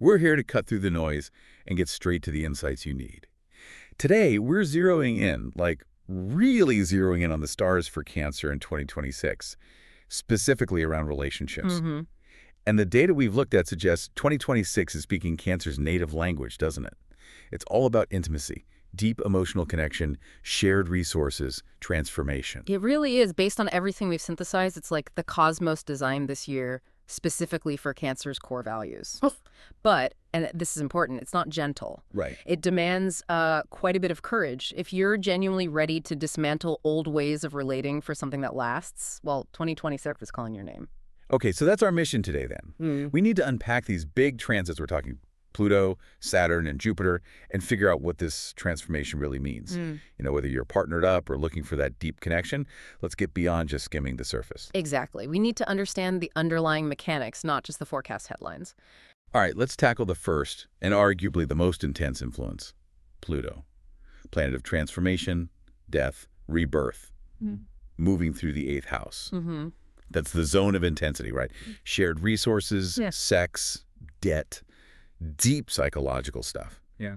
We're here to cut through the noise and get straight to the insights you need. Today, we're zeroing in, like really zeroing in on the stars for Cancer in 2026, specifically around relationships. Mm-hmm. And the data we've looked at suggests 2026 is speaking Cancer's native language, doesn't it? It's all about intimacy, deep emotional connection, shared resources, transformation. It really is. Based on everything we've synthesized, it's like the cosmos designed this year specifically for Cancer's core values. But, and this is important, it's not gentle. Right. It demands quite a bit of courage. If you're genuinely ready to dismantle old ways of relating for something that lasts, well, 2026 is calling your name. Okay, so that's our mission today then. We need to unpack these big transits we're talking Pluto, Saturn, and Jupiter, and figure out what this transformation really means. You know, whether you're partnered up or looking for that deep connection, let's get beyond just skimming the surface. Exactly. We need to understand the underlying mechanics, not just the forecast headlines. All right, let's tackle the first, and arguably the most intense influence, Pluto. Planet of transformation, death, rebirth, moving through the 8th house. That's the zone of intensity, right? Shared resources, sex, debt, deep psychological stuff. Yeah.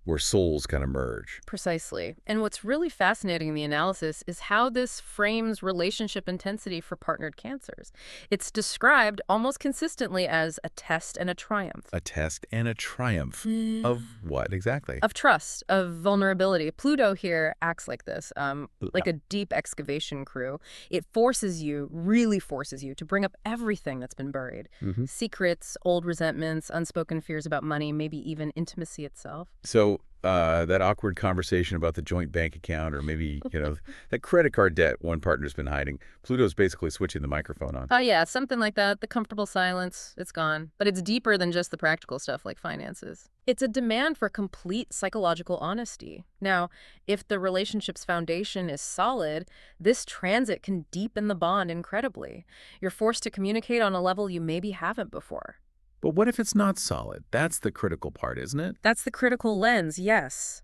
Where souls kind of merge. Precisely. And what's really fascinating in the analysis is how this frames relationship intensity for partnered cancers. It's described almost consistently as a test and a triumph. A test and a triumph. Of what exactly? Of trust, of vulnerability. Pluto here acts like this, like a deep excavation crew. It forces you, really forces you, to bring up everything that's been buried. Secrets, old resentments, unspoken fears about money, maybe even intimacy itself. So that awkward conversation about the joint bank account or maybe, you know, that credit card debt one partner's been hiding, Pluto's basically switching the microphone on. Oh, yeah, something like that. The comfortable silence, it's gone. But it's deeper than just the practical stuff like finances. It's a demand for complete psychological honesty. Now, if the relationship's foundation is solid, this transit can deepen the bond incredibly. You're forced to communicate on a level you maybe haven't before. But what if it's not solid? That's the critical part, isn't it? That's the critical lens, yes.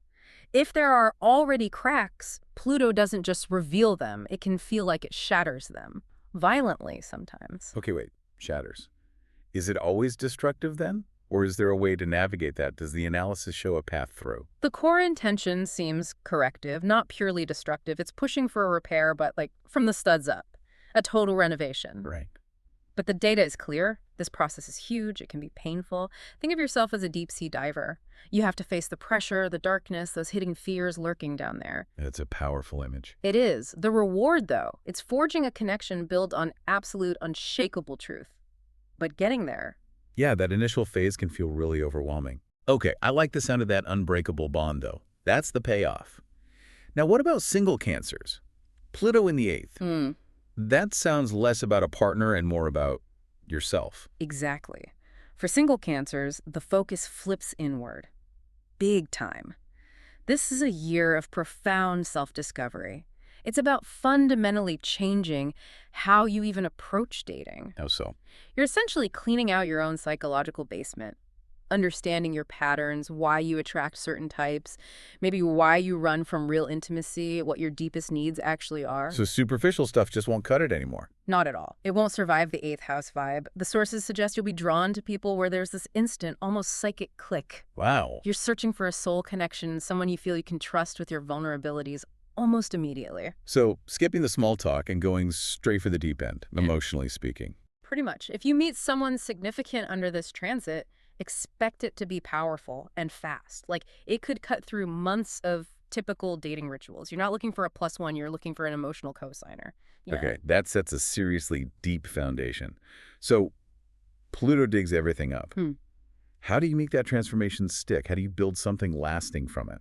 If there are already cracks, Pluto doesn't just reveal them. It can feel like it shatters them. Violently, sometimes. Okay, wait. Shatters. Is it always destructive then? Or is there a way to navigate that? Does the analysis show a path through? The core intention seems corrective, not purely destructive. It's pushing for a repair, but like from the studs up. A total renovation. Right. But the data is clear. This process is huge. It can be painful. Think of yourself as a deep-sea diver. You have to face the pressure, the darkness, those hidden fears lurking down there. It's a powerful image. It is. The reward, though, it's forging a connection built on absolute, unshakable truth. But getting there... Yeah, that initial phase can feel really overwhelming. Okay, I like the sound of that unbreakable bond, though. That's the payoff. Now, what about single cancers? Pluto in the 8th. That sounds less about a partner and more about yourself. Exactly. For single cancers, the focus flips inward. Big time. This is a year of profound self-discovery. It's about fundamentally changing how you even approach dating. How so? You're essentially cleaning out your own psychological basement. Understanding your patterns, why you attract certain types, maybe why you run from real intimacy, what your deepest needs actually are. So superficial stuff just won't cut it anymore. Not at all. It won't survive the 8th house vibe. The sources suggest you'll be drawn to people where there's this instant, almost psychic click. Wow. You're searching for a soul connection, someone you feel you can trust with your vulnerabilities almost immediately. So skipping the small talk and going straight for the deep end, emotionally speaking. Pretty much. If you meet someone significant under this transit, expect it to be powerful and fast. Like, it could cut through months of typical dating rituals. You're not looking for a +1, you're looking for an emotional cosigner. Yeah. Okay, that sets a seriously deep foundation. So Pluto digs everything up. How do you make that transformation stick? How do you build something lasting from it?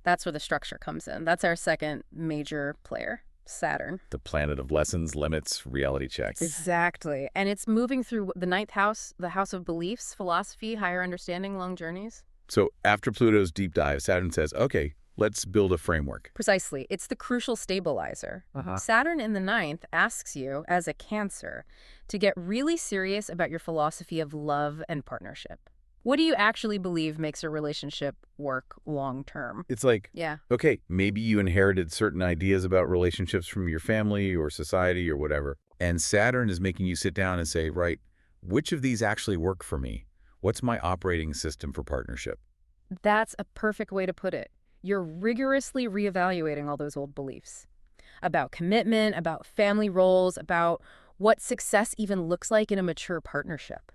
That's where the structure comes in. That's our second major player. Saturn. The planet of lessons, limits, reality checks. Exactly. And it's moving through the 9th house, the house of beliefs, philosophy, higher understanding, long journeys. So after Pluto's deep dive, Saturn says, okay, let's build a framework. Precisely. It's the crucial stabilizer. Saturn in the 9th asks you, as a Cancer, to get really serious about your philosophy of love and partnership. What do you actually believe makes a relationship work long term? It's like, yeah, okay, maybe you inherited certain ideas about relationships from your family or society or whatever. And Saturn is making you sit down and say, right, which of these actually work for me? What's my operating system for partnership? That's a perfect way to put it. You're rigorously reevaluating all those old beliefs about commitment, about family roles, about what success even looks like in a mature partnership.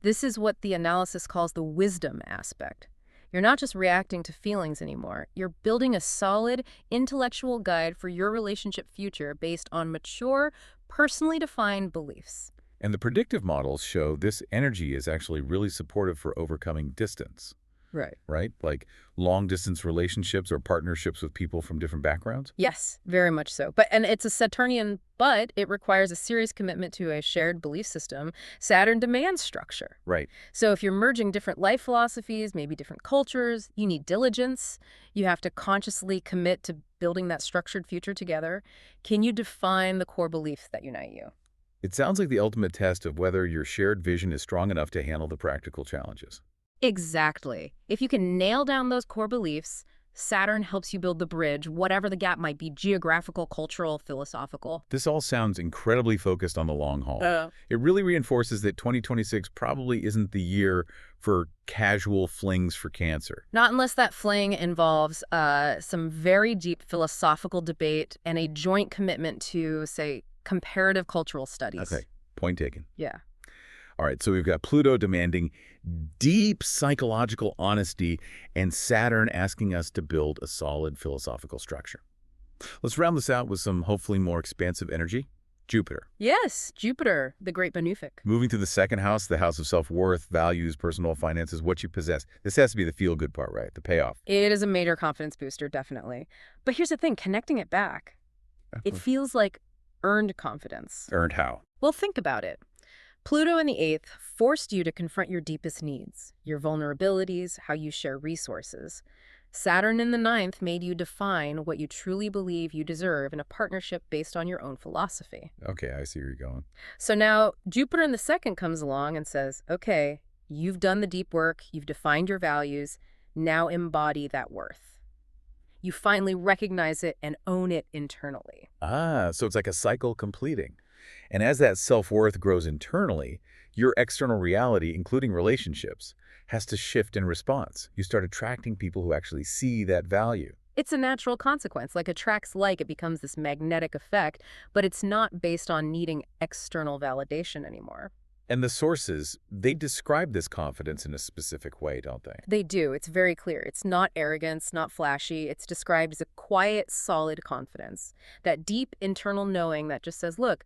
This is what the analysis calls the wisdom aspect. You're not just reacting to feelings anymore. You're building a solid intellectual guide for your relationship future based on mature, personally defined beliefs. And the predictive models show this energy is actually really supportive for overcoming distance, Right. right? Like long-distance relationships or partnerships with people from different backgrounds? Yes, very much so. And it's a Saturnian, but it requires a serious commitment to a shared belief system. Saturn demands structure. Right. So if you're merging different life philosophies, maybe different cultures, you need diligence. You have to consciously commit to building that structured future together. Can you define the core beliefs that unite you? It sounds like the ultimate test of whether your shared vision is strong enough to handle the practical challenges. Exactly. If you can nail down those core beliefs, Saturn helps you build the bridge, whatever the gap might be, geographical, cultural, philosophical. This all sounds incredibly focused on the long haul. Uh, It really reinforces that 2026 probably isn't the year for casual flings for Cancer. Not unless that fling involves some very deep philosophical debate and a joint commitment to, say, comparative cultural studies. Okay, point taken. Yeah. All right, so we've got Pluto demanding deep psychological honesty and Saturn asking us to build a solid philosophical structure. Let's round this out with some hopefully more expansive energy. Jupiter. Yes, Jupiter, the great benefic. Moving to the second house, the house of self-worth, values, personal finances, what you possess. This has to be the feel-good part, right? The payoff. It is a major confidence booster, definitely. But here's the thing, connecting it back, it feels like earned confidence. Earned how? Well, think about it. Pluto in the 8th forced you to confront your deepest needs, your vulnerabilities, how you share resources. Saturn in the 9th made you define what you truly believe you deserve in a partnership based on your own philosophy. Okay, I see where you're going. So now Jupiter in the 2nd comes along and says, okay, you've done the deep work, you've defined your values, now embody that worth. You finally recognize it and own it internally. Ah, so it's like a cycle completing. And as that self-worth grows internally, your external reality, including relationships, has to shift in response. You start attracting people who actually see that value. It's a natural consequence. Like attracts like, it becomes this magnetic effect, but it's not based on needing external validation anymore. And the sources, they describe this confidence in a specific way, don't they? They do. It's very clear. It's not arrogance, not flashy. It's described as a quiet, solid confidence. That deep internal knowing that just says, look,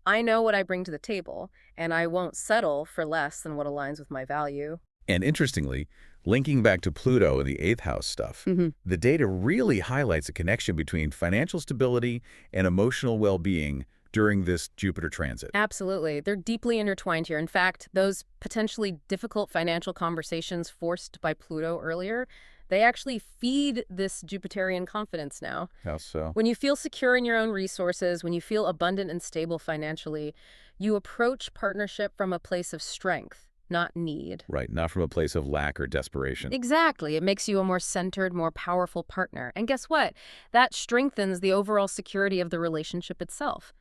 I know what I bring to the table, and I won't settle for less than what aligns with my value. And interestingly, linking back to Pluto and the 8th house stuff, the data really highlights a connection between financial stability and emotional well-being during this Jupiter transit. Absolutely. They're deeply intertwined here. In fact, those potentially difficult financial conversations forced by Pluto earlier, they actually feed this Jupiterian confidence now. How so? When you feel secure in your own resources, when you feel abundant and stable financially, you approach partnership from a place of strength, not need. Right, not from a place of lack or desperation. Exactly. It makes you a more centered, more powerful partner. And guess what? That strengthens the overall security of the relationship itself.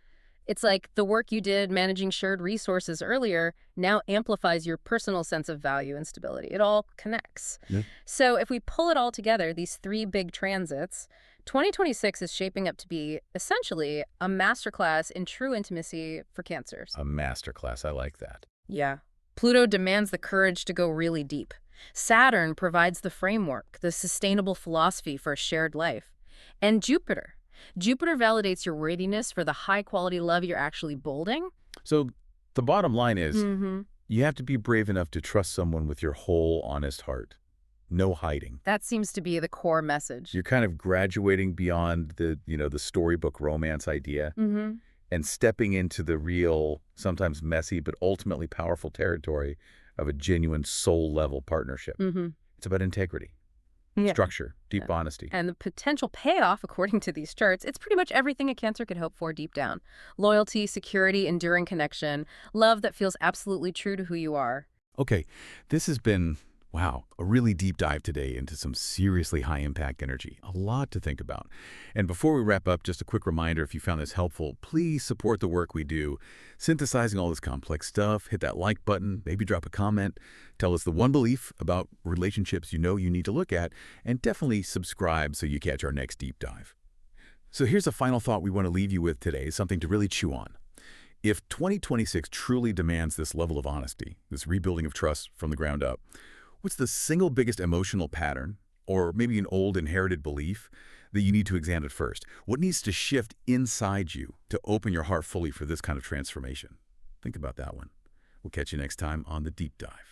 It's like the work you did managing shared resources earlier now amplifies your personal sense of value and stability. It all connects. Yeah. So if we pull it all together, these 3 big transits, 2026 is shaping up to be essentially a masterclass in true intimacy for Cancers. A masterclass, I like that. Yeah. Pluto demands the courage to go really deep. Saturn provides the framework, the sustainable philosophy for a shared life. And Jupiter validates your worthiness for the high-quality love you're actually building. So the bottom line is, you have to be brave enough to trust someone with your whole honest heart. No hiding. That seems to be the core message. You're kind of graduating beyond the, the storybook romance idea and stepping into the real, sometimes messy, but ultimately powerful territory of a genuine soul-level partnership. It's about integrity. Yeah. Structure, deep honesty. And the potential payoff, according to these charts, it's pretty much everything a Cancer could hope for deep down. Loyalty, security, enduring connection, love that feels absolutely true to who you are. Okay, this has been, Wow, a really deep dive today into some seriously high-impact energy. A lot to think about. And before we wrap up, just a quick reminder, if you found this helpful, please support the work we do. Synthesizing all this complex stuff, hit that like button, maybe drop a comment, tell us the one belief about relationships you know you need to look at, and definitely subscribe so you catch our next deep dive. So here's a final thought we want to leave you with today, something to really chew on. If 2026 truly demands this level of honesty, this rebuilding of trust from the ground up, what's the single biggest emotional pattern, or maybe an old inherited belief, that you need to examine first? What needs to shift inside you to open your heart fully for this kind of transformation? Think about that one. We'll catch you next time on The Deep Dive.